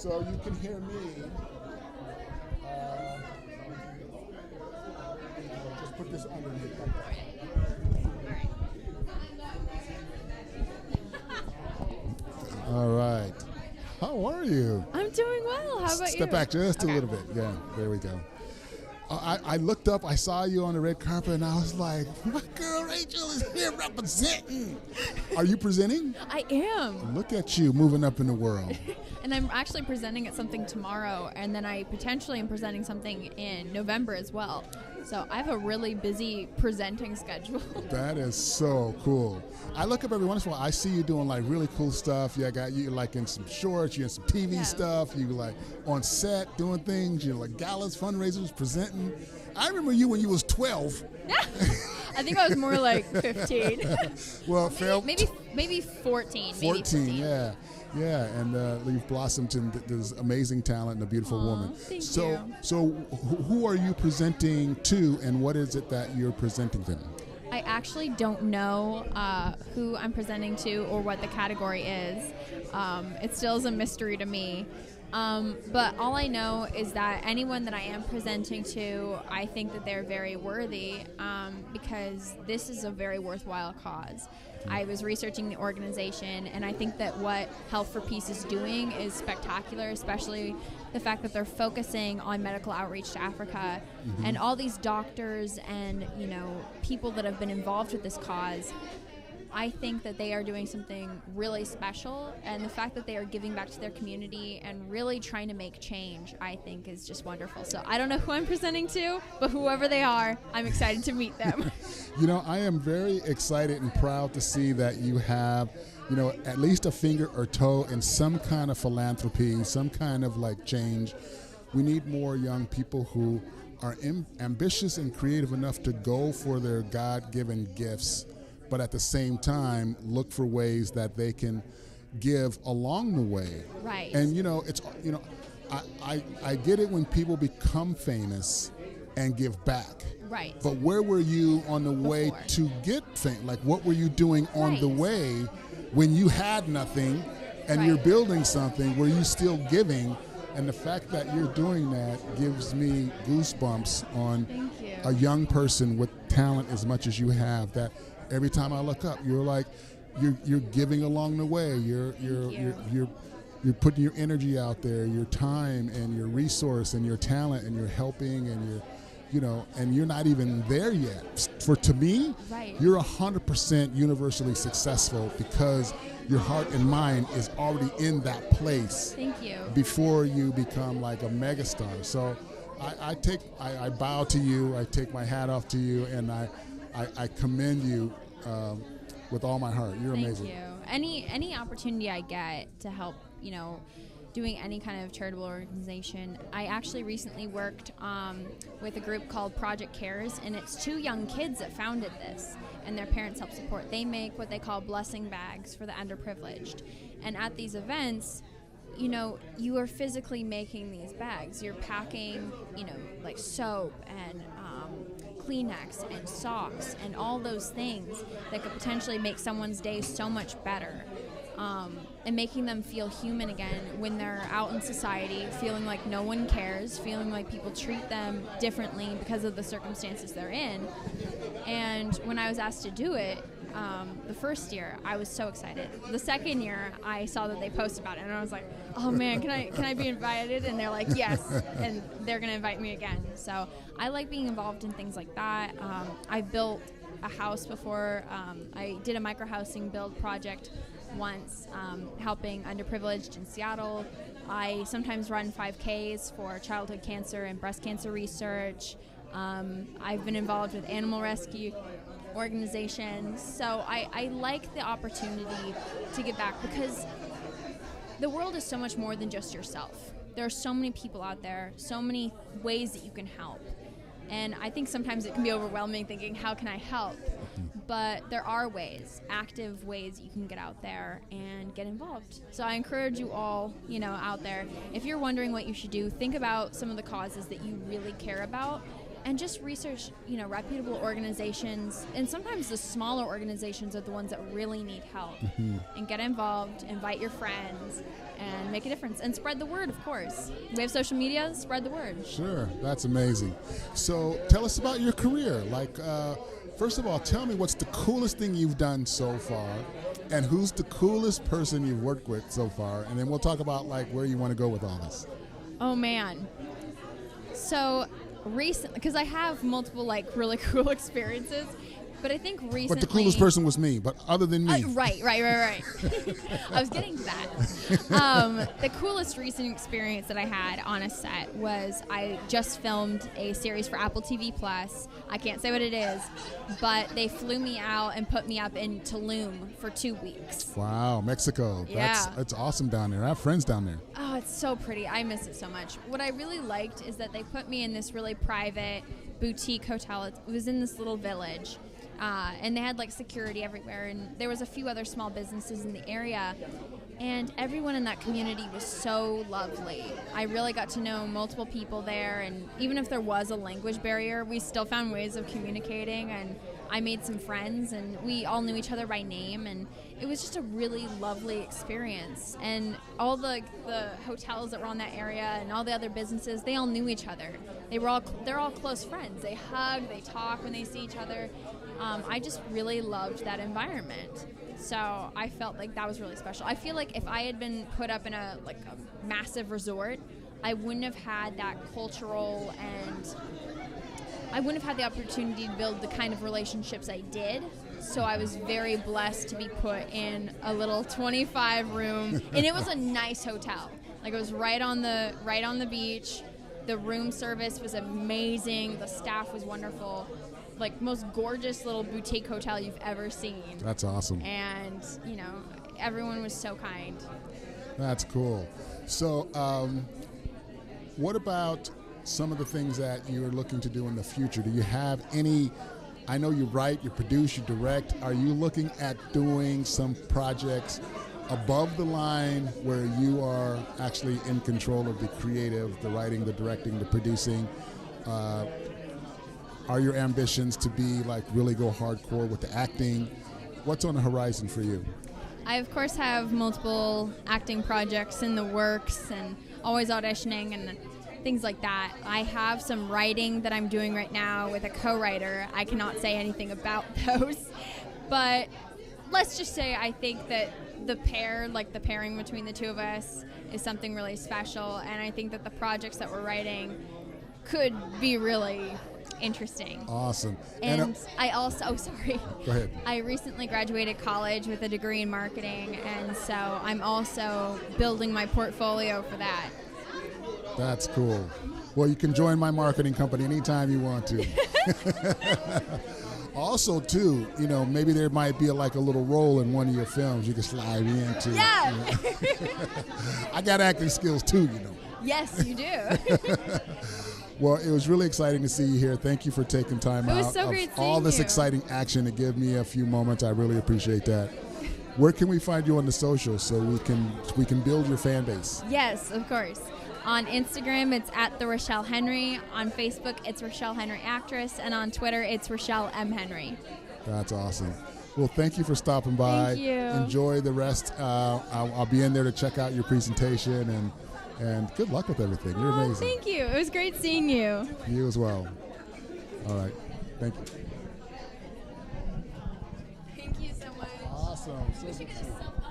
so you can hear me. Just put this underneath like that. All right. How are you? I'm doing well. How about you? Step back just a little bit. Yeah, there we go. I looked up, I saw you on the red carpet, and I was like, my girl Rachel is here representing. Are you presenting? I am. Look at you moving up in the world. And I'm actually presenting at something tomorrow, and then I potentially am presenting something in November as well. So I have a really busy presenting schedule. That is so cool. I look up every once in a while. I see you doing like really cool stuff. Yeah, I got you like in some shorts, you in some TV stuff. You like on set doing things. You're like galas, fundraisers, presenting. I remember you when you was 12. I think I was more like 15. Well, maybe 14. 14, maybe 15. yeah. Yeah, and you've blossomed into this amazing talent and a beautiful woman. Thank so, you. So who are you presenting to, and what is it that you're presenting them? I actually don't know who I'm presenting to or what the category is. It still is a mystery to me. But all I know is that anyone that I am presenting to, I think that they're very worthy because this is a very worthwhile cause. I was researching the organization, and I think that what Health4Peace is doing is spectacular, especially the fact that they're focusing on medical outreach to Africa. And all these doctors and, people that have been involved with this cause, I think that they are doing something really special, and the fact that they are giving back to their community and really trying to make change, I think is just wonderful. So I don't know who I'm presenting to, but whoever they are, I'm excited to meet them. I am very excited and proud to see that you have, at least a finger or toe in some kind of philanthropy, some kind of like change. We need more young people who are ambitious and creative enough to go for their God-given gifts, but at the same time look for ways that they can give along the way. Right. And I get it when people become famous and give back. Right. But where were you on the way to get fame? Like, what were you doing on the way when you had nothing and you're building something? Were you still giving? And the fact that you're doing that gives me goosebumps on a young person with talent as much as you have, that every time I look up, you're like, you're giving along the way. You're putting your energy out there, your time and your resource and your talent, and you're helping, and and you're not even there yet. To me, you're 100% universally successful because your heart and mind is already in that place. Thank you. Before you become like a megastar. So I bow to you. I take my hat off to you, and I commend you with all my heart. You're amazing. Thank you. Any opportunity I get to help, doing any kind of charitable organization. I actually recently worked with a group called Project Cares, and it's 2 young kids that founded this, and their parents help support. They make what they call blessing bags for the underprivileged. And at these events, you are physically making these bags. You're packing, like soap and Kleenex and socks and all those things that could potentially make someone's day so much better, and making them feel human again when they're out in society, feeling like no one cares, feeling like people treat them differently because of the circumstances they're in. And when I was asked to do it, the first year, I was so excited. The second year, I saw that they posted about it, and I was like, oh man, can I be invited? And they're like, yes, and they're going to invite me again. So I like being involved in things like that. I've built a house before. I did a micro-housing build project once, helping underprivileged in Seattle. I sometimes run 5Ks for childhood cancer and breast cancer research. I've been involved with animal rescue organizations. So I like the opportunity to give back, because the world is so much more than just yourself. There are so many people out there, so many ways that you can help. And I think sometimes it can be overwhelming thinking, how can I help? But there are ways, active ways you can get out there and get involved. So I encourage you all, out there, if you're wondering what you should do, think about some of the causes that you really care about and just research, reputable organizations. And sometimes the smaller organizations are the ones that really need help. And get involved, invite your friends, and make a difference. And spread the word, of course. We have social media, spread the word. Sure, that's amazing. So tell us about your career. First of all, tell me what's the coolest thing you've done so far, and who's the coolest person you've worked with so far, and then we'll talk about where you want to go with all this. Oh man. So recently, because I have multiple really cool experiences, but I think recently. But the coolest person was me, but other than me. Right. I was getting to that. The coolest recent experience that I had on a set was I just filmed a series for Apple TV Plus. I can't say what it is, but they flew me out and put me up in Tulum for 2 weeks. Wow, Mexico. Yeah. That's awesome down there. I have friends down there. Oh, it's so pretty. I miss it so much. What I really liked is that they put me in this really private boutique hotel. It was in this little village. And they had security everywhere, and there was a few other small businesses in the area, and everyone in that community was so lovely. I really got to know multiple people there, and even if there was a language barrier, we still found ways of communicating, and I made some friends, and we all knew each other by name, and it was just a really lovely experience. And all the hotels that were on that area and all the other businesses, they all knew each other. They're all close friends. They hug, they talk when they see each other. I just really loved that environment. So I felt like that was really special. I feel like if I had been put up in a massive resort, I wouldn't have had that cultural, and I wouldn't have had the opportunity to build the kind of relationships I did. So I was very blessed to be put in a little 25-room, and it was a nice hotel. It was right on the beach. The room service was amazing. The staff was wonderful. Most gorgeous little boutique hotel you've ever seen. That's awesome. And, everyone was so kind. That's cool. So, what about some of the things that you're looking to do in the future? Do you have any, I know you write, you produce, you direct. Are you looking at doing some projects above the line where you are actually in control of the creative, the writing, the directing, the producing? Are your ambitions to be really go hardcore with the acting? What's on the horizon for you? I, of course, have multiple acting projects in the works and always auditioning and things like that. I have some writing that I'm doing right now with a co-writer. I cannot say anything about those, but let's just say I think that the pairing between the two of us is something really special, and I think that the projects that we're writing could be really interesting. Awesome. And I also, Go ahead. I recently graduated college with a degree in marketing, and so I'm also building my portfolio for that. That's cool. Well, you can join my marketing company anytime you want to. Also, too, maybe there might be a little role in one of your films you can slide into. Yeah. I got acting skills too, Yes, you do. Well, it was really exciting to see you here. Thank you for taking time out It was so great seeing all this you. exciting action to give me a few moments. I really appreciate that. Where can we find you on the socials so we can build your fan base? Yes, of course. On Instagram, it's @the_Rachelle_Henry. On Facebook, it's Rachelle Henry Actress. And on Twitter, it's Rachelle M. Henry. That's awesome. Well, thank you for stopping by. Thank you. Enjoy the rest. I'll be in there to check out your presentation, and good luck with everything. You're amazing. Thank you. It was great seeing you. You as well. All right. Thank you. Thank you so much. Awesome. We should get a selfie.